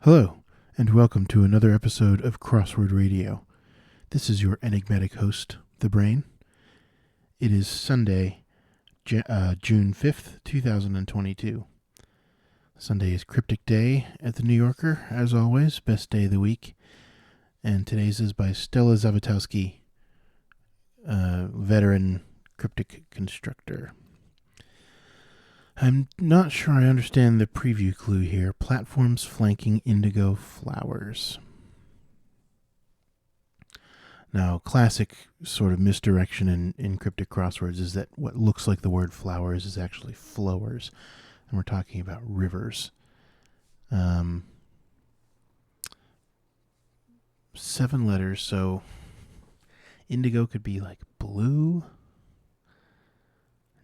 Hello, and welcome to another episode of Crossword Radio. This is your enigmatic host, The Brain. It is Sunday, June 5th, 2022. Sunday is Cryptic Day at the New Yorker, as always, best day of the week. And today's is by Stella Zawitowski, veteran cryptic constructor. I'm not sure I understand the preview clue here. Platforms flanking indigo flowers. Now, classic sort of misdirection in cryptic crosswords is that what looks like the word flowers is actually flowers. And we're talking about rivers. 7 letters, so indigo could be like blue,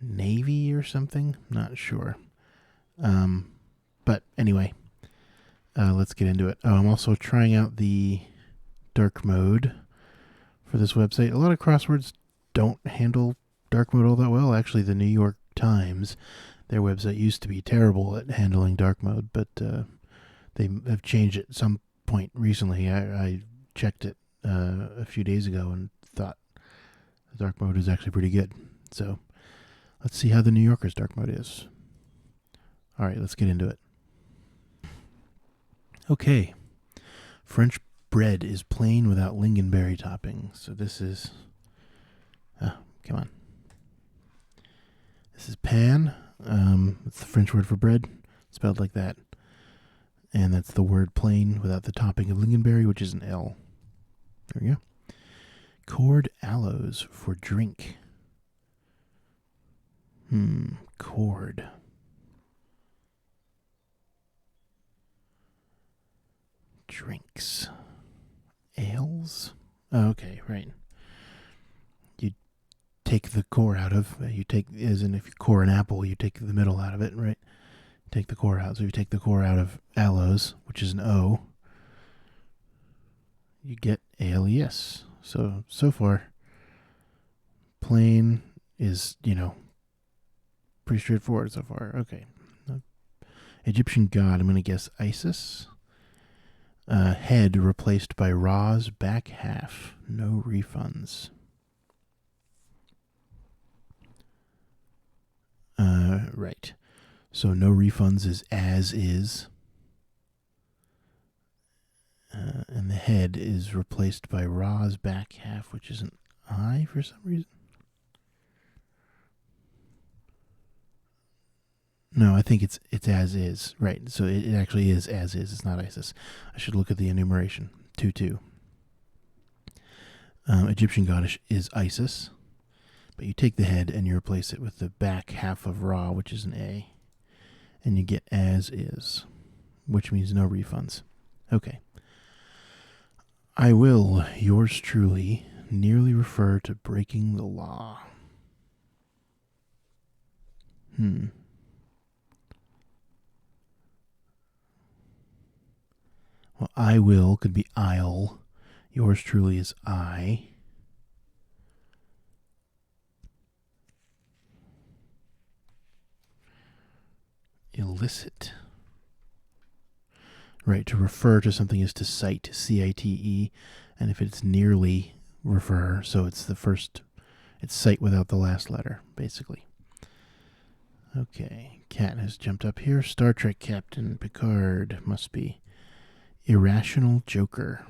navy or something. Not sure. But anyway, let's get into it. Oh, I'm also trying out the dark mode for this website. A lot of crosswords don't handle dark mode all that well. Actually, the New York Times, their website used to be terrible at handling dark mode, but they have changed it at some point recently. I checked it a few days ago and thought the dark mode is actually pretty good. So let's see how the New Yorker's dark mode is. All right, let's get into it. Okay. French bread is plain without lingonberry topping. So this is... come on. This is pan. It's the French word for bread, spelled like that. And that's the word plain without the topping of lingonberry, which is an L. There we go. Cord aloes for drink. Cord. Drinks. Ales? Oh, okay, right. You take the core out of, as in if you core an apple, you take the middle out of it, right? Take the core out. So if you take the core out of aloes, which is an O, you get ALES. So far, plain is, pretty straightforward so far. Okay. Egyptian god, I'm going to guess Isis. Head replaced by Ra's back half. No refunds. Right. So no refunds is as is. And the head is replaced by Ra's back half, which is an I for some reason. No, I think it's as is. Right. So it actually is as is. It's not ISIS. I should look at the enumeration. 2-2. Egyptian goddess is Isis. But you take the head and you replace it with the back half of Ra, which is an A. And you get as is, which means no refunds. Okay. I will, yours truly, nearly refer to breaking the law. Well, I will could be I'll. Yours truly is I. Illicit. Right, to refer to something is to cite, C-I-T-E. And if it's nearly refer, so it's the first, it's cite without the last letter, basically. Okay, cat has jumped up here. Star Trek Captain Picard must be irrational joker.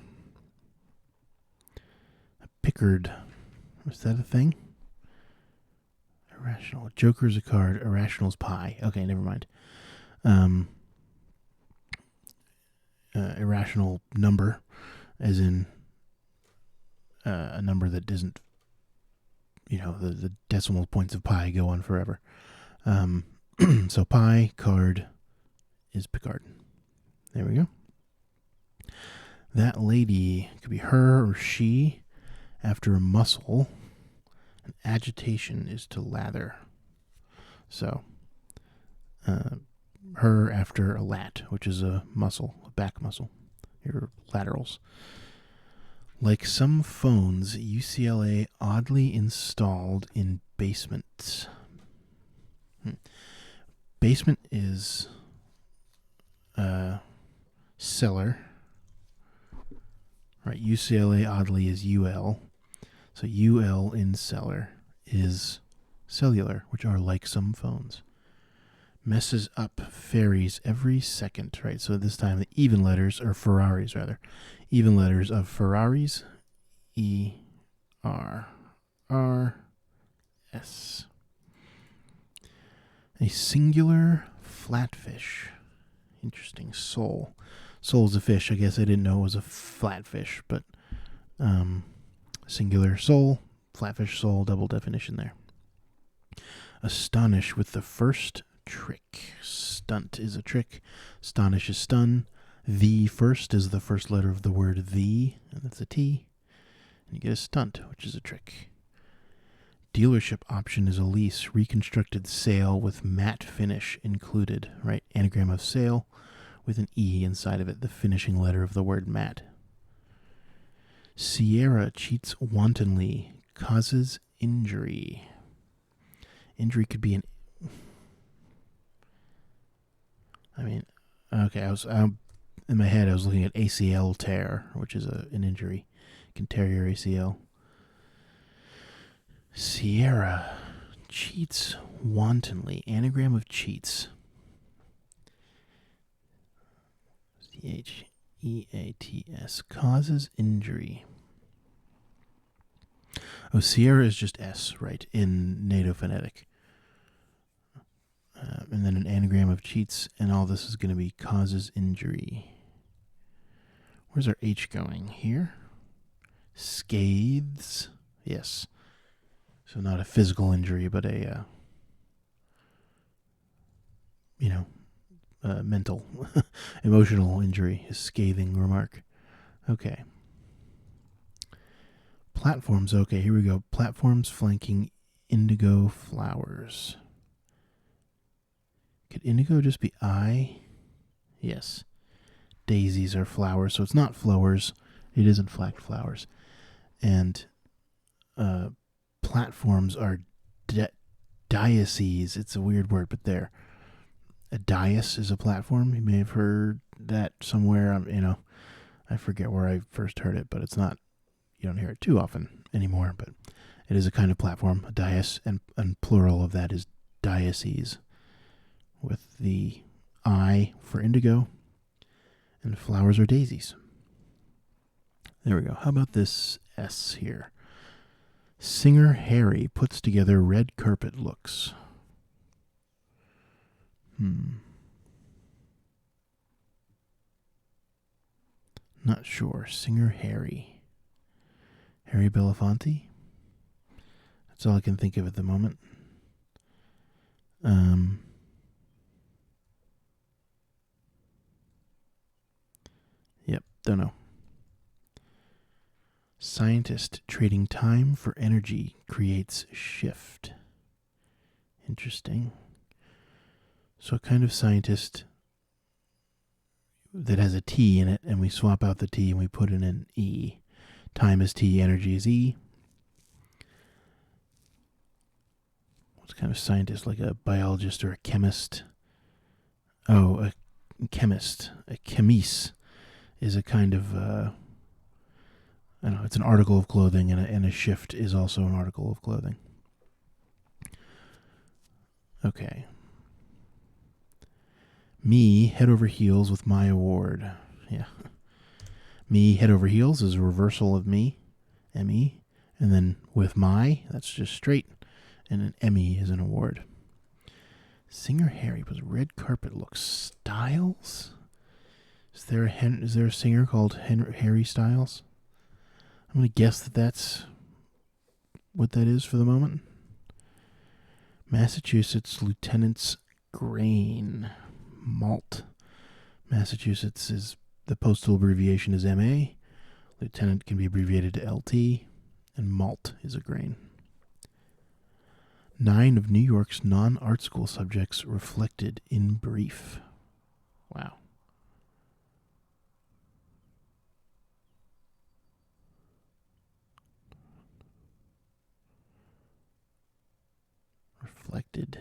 A Pickard. Was that a thing? Irrational. Joker's a card. Irrational's pie. Okay, never mind. Irrational number, as in a number that doesn't, the decimal points of pi go on forever. So pi card is Picard. There we go. That lady could be her or she after a muscle. And agitation is to lather. So, her after a lat, which is a muscle, a back muscle, your laterals. Like some phones, UCLA oddly installed in basements. Basement is Cellar. Right, UCLA oddly is UL. So UL in cellar is cellular, which are like some phones. Messes up ferries every second, right? So this time the even letters, or Ferraris rather, even letters of Ferraris, E, R, R, S. A singular flatfish. Interesting. Sole. Sole's a fish. I guess I didn't know it was a flatfish, but singular sole, flatfish sole, double definition there. Astonish with the first trick. Stunt is a trick. Astonish is stun. The first is the first letter of the word the, and that's a T. And you get a stunt, which is a trick. Dealership option is a lease. Reconstructed sale with matte finish included, right? Anagram of sale with an E inside of it, the finishing letter of the word matte. Sierra cheats wantonly, causes injury. Injury could be in my head I was looking at ACL tear, which is an injury. You can tear your ACL. Sierra cheats wantonly. Anagram of cheats. CHEATS. Causes injury. Oh, Sierra is just S, right, in NATO phonetic. And then an anagram of cheats, and all this is going to be causes injury. Where's our H going? Here? Scathes. Yes. So not a physical injury, but a, mental, emotional injury. A scathing remark. Okay. Platforms. Okay, here we go. Platforms flanking indigo flowers. Could indigo just be I? Yes. Daisies are flowers, so it's not flowers. It isn't flagged flowers. And platforms are diocese. It's a weird word, but there. A dais is a platform. You may have heard that somewhere. I forget where I first heard it, but it's not. You don't hear it too often anymore, but it is a kind of platform, a dais, and plural of that is diocese, with the I for indigo, and flowers are daisies. There we go. How about this S here? Singer Harry puts together red carpet looks. Not sure. Singer Harry. Harry Belafonte? That's all I can think of at the moment. Yep, don't know. Scientist trading time for energy creates shift. Interesting. So a kind of scientist that has a T in it, and we swap out the T and we put in an E. Time is T, energy is E. What's kind of scientist? Like a biologist or a chemist? Oh, a chemist. A chemise is a kind of, I don't know, it's an article of clothing, and a shift is also an article of clothing. Okay. Me head over heels with my award. Yeah. Me head over heels is a reversal of me, M-E. And then with my, that's just straight. And an M-E is an award. Singer Harry was red carpet looks. Styles? Is there a singer called Harry Styles? I'm going to guess that that's what that is for the moment. Massachusetts Lieutenant's Grain. Malt. Massachusetts is, the postal abbreviation is MA. Lieutenant can be abbreviated to LT. And malt is a grain. 9 of New York's non-art school subjects reflected in brief. Wow. Reflected.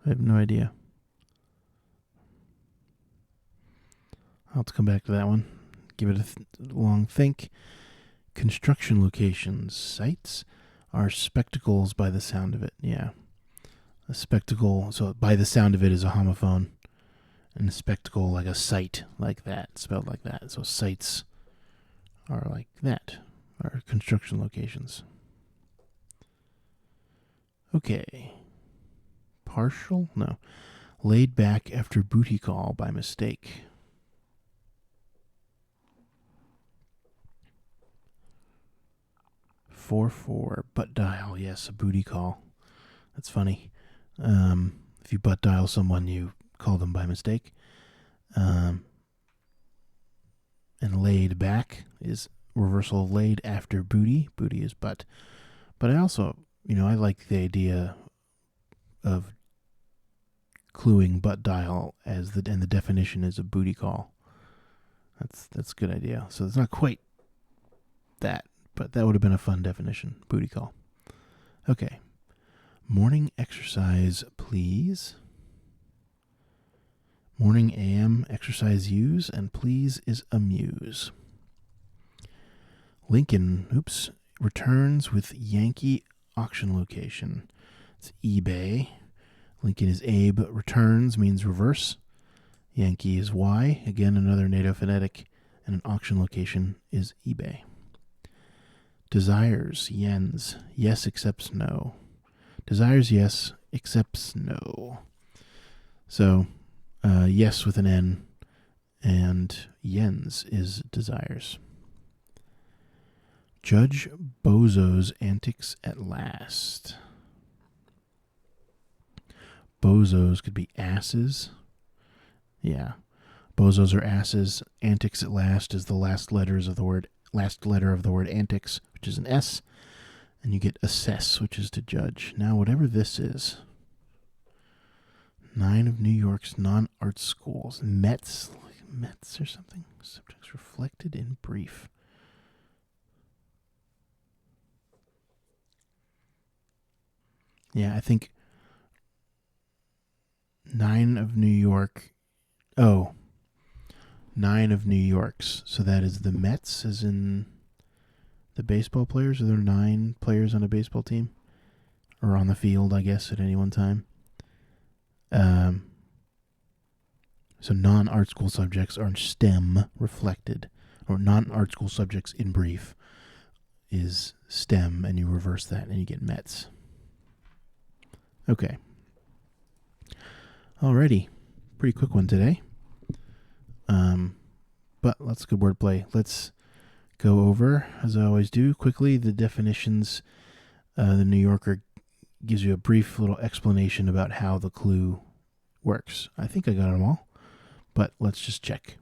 I have no idea. I'll have to come back to that one. Give it a long think. Construction locations. Sites are spectacles by the sound of it. Yeah. A spectacle, so by the sound of it is a homophone. And a spectacle like a site, like that, spelled like that. So sites are like that, are construction locations. Okay. Partial? No. Laid back after booty call by mistake. Four butt dial. Yes, a booty call. That's funny. If you butt dial someone, you call them by mistake. And laid back is reversal of laid after booty. Booty is butt. But I also, I like the idea of cluing butt dial and the definition is a booty call. That's a good idea. So it's not quite that, but that would have been a fun definition. Booty call. Okay. Morning exercise, please. Morning AM exercise use, and please is amuse. Lincoln, returns with Yankee auction location. It's eBay. Lincoln is Abe. Returns means reverse. Yankee is Y. Again, another NATO phonetic. And an auction location is eBay. Desires, yens. Yes accepts no. Desires, yes, accepts no. So, yes with an N, and yens is desires. Judge Bozo's antics at last. Bozos could be asses. Yeah. Bozos are asses. Antics at last is the last letter of the word antics, which is an S. And you get assess, which is to judge. Now, whatever this is. 9 of New York's non-art schools. Mets or something. Subjects reflected in brief. Yeah, I think 9 of New York. Oh. 9 of New York's. So that is the Mets, as in the baseball players. Are there 9 players on a baseball team? Or on the field, I guess, at any one time. So non-art school subjects are STEM reflected. Or non-art school subjects in brief is STEM, and you reverse that and you get Mets. Okay. Alrighty. Pretty quick one today. But let's good wordplay. Let's go over, as I always do, quickly the definitions. The New Yorker gives you a brief little explanation about how the clue works. I think I got them all, but let's just check.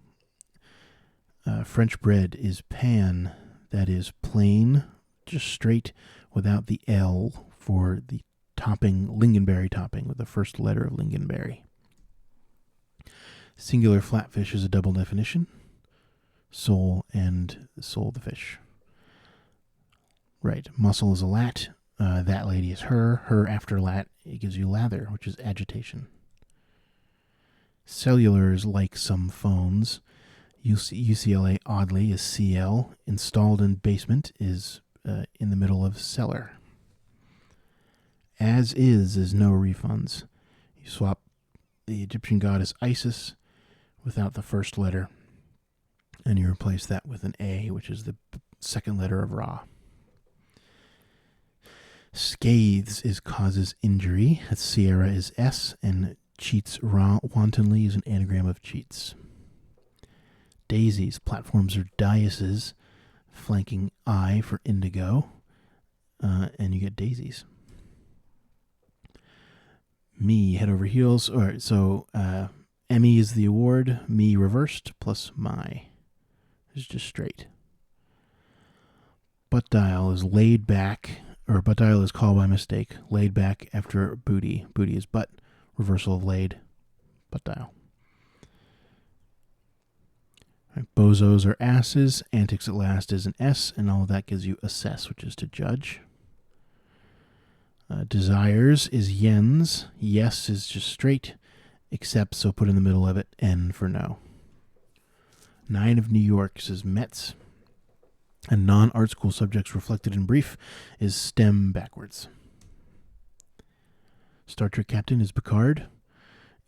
French bread is pan, that is plain, just straight, without the L for the topping, lingonberry topping, with the first letter of lingonberry. Singular flatfish is a double definition. Sole and sole the fish. Right. Muscle is a lat. That lady is her. Her after lat, it gives you lather, which is agitation. Cellular is like some phones. UCLA oddly is CL. Installed in basement is in the middle of cellar. As is no refunds. You swap the Egyptian goddess Isis without the first letter, and you replace that with an A, which is the second letter of Ra. Scathes is causes injury. Sierra is S, and cheats wantonly is an anagram of cheats. Daisies, platforms are daises, flanking I for indigo, and you get daisies. Me, head over heels. All right, so Emmy is the award. Me reversed plus my. It's just straight. Butt dial is laid back, or butt dial is called by mistake. Laid back after booty. Booty is butt. Reversal of laid. Butt dial. Right, bozos are asses. Antics at last is an S, and all of that gives you assess, which is to judge. Desires is yens. Yes is just straight. Except, so put in the middle of it, N for no. 9 of New York's is Mets. And non-art school subjects reflected in brief is STEM backwards. Star Trek Captain is Picard.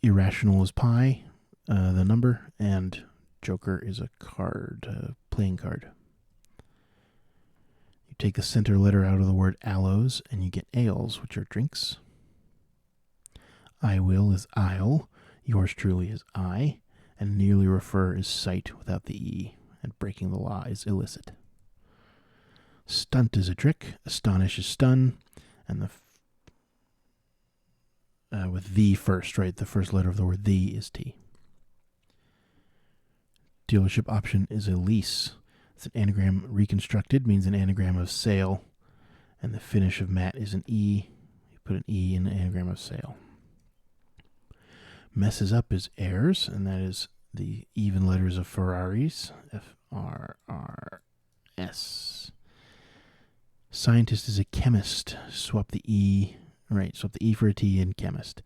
Irrational is pi, the number, and Joker is a card, playing card. You take the center letter out of the word aloes, and you get ales, which are drinks. I will is I'll. Yours truly is I. And nearly refer is sight without the E. And breaking the law is illicit. Stunt is a trick. Astonish is stun. And with the first, right? The first letter of the word the is T. Dealership option is a lease. It's an anagram reconstructed, means an anagram of sale. And the finish of Matt is an E. You put an E in the anagram of sale. Messes up is heirs, and that is the even letters of Ferraris. F-R-R-S. Scientist is a chemist. Swap the E for a T in chemist.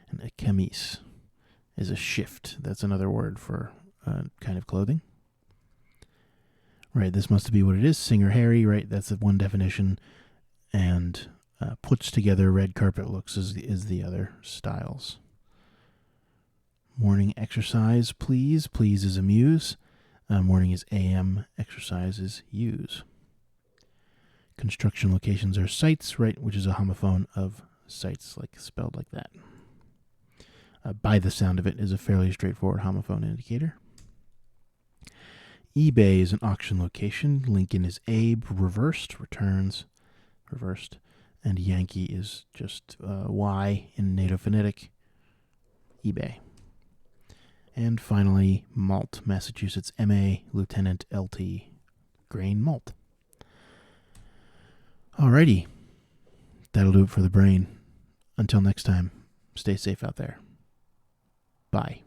And a chemise is a shift. That's another word for kind of clothing. Right, this must be what it is. Singer Harry, right, that's the one definition. And puts together red carpet looks is the other styles. Morning exercise, please. Please is amuse. Morning is AM. Exercise is use. Construction locations are sites, right, which is a homophone of sites, like spelled like that. By the sound of it is a fairly straightforward homophone indicator. eBay is an auction location. Lincoln is Abe, reversed, returns, reversed. And Yankee is just Y in NATO phonetic, eBay. And finally, malt, Massachusetts, MA, Lieutenant, LT, grain malt. Alrighty, that'll do it for the brain. Until next time, stay safe out there. Bye.